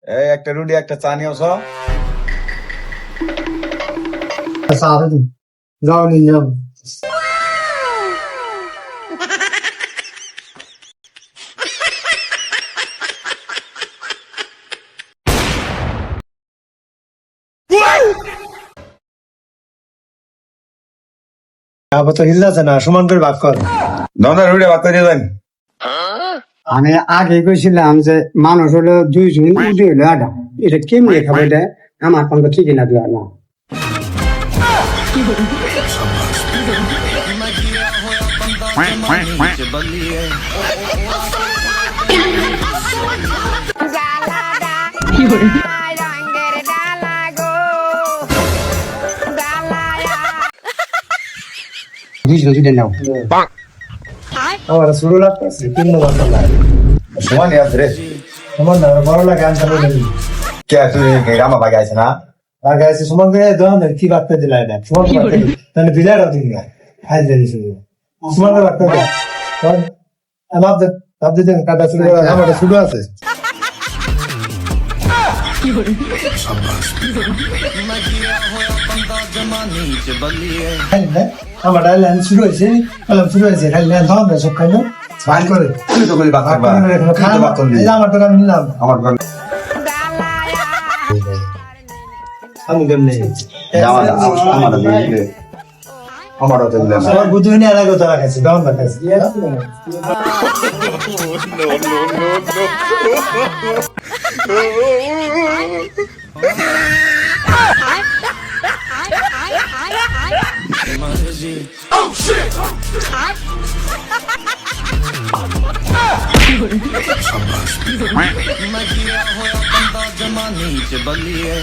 এই একটা রুটি একটা চা নিয়ে আসো। যাও নিয়ে যাও। আবার তো হিল্লাছে না, সমান করে ভাগ কর। দাদা রুটি ভাত করে দেন। আমি আগে কইছিলাম যে মানুষ হলো 2 জন, উদি হলো 8। এটা কেমনি খাবো? এটা আমার কোনো ঠিকই না দেওয়া না। দুইটা নাও। আমার শুরু লাগতেছে, কিন্ন বাসা লাগে। সমান আছে রে। তোমার না বড় লাগে, আমি চালু করি। কে তুই রামা বাগে আছে না? আগে আছে সমান করে দেওয়া না, কি বার্তা দিলা এটা? সমান করে বার্তা দিলা। তাহলে বিলাড়ও দিন না। খাই যাই শুধু। সমান করে বার্তা দাও। ভাবতে দিন কাটা শুরু করে, আমার শুরু আছে। আমার লাইন শুরু হয়েছে, কলম শুরু হয়েছে, খালি লাইন ধর না, সব খাইলো ভাই করে। তুই তো করি ভাত খাবা। আমার তো আমি নিলাম। আমার ঘর আমি কেমনে আমারও তো দিলাম। আমার বুদ্ধি নিয়ে আলাদা কথা রাখাচ্ছি, ডাউন রাখাচ্ছি। मैं गिरा होया बंदा जमानी च बलिए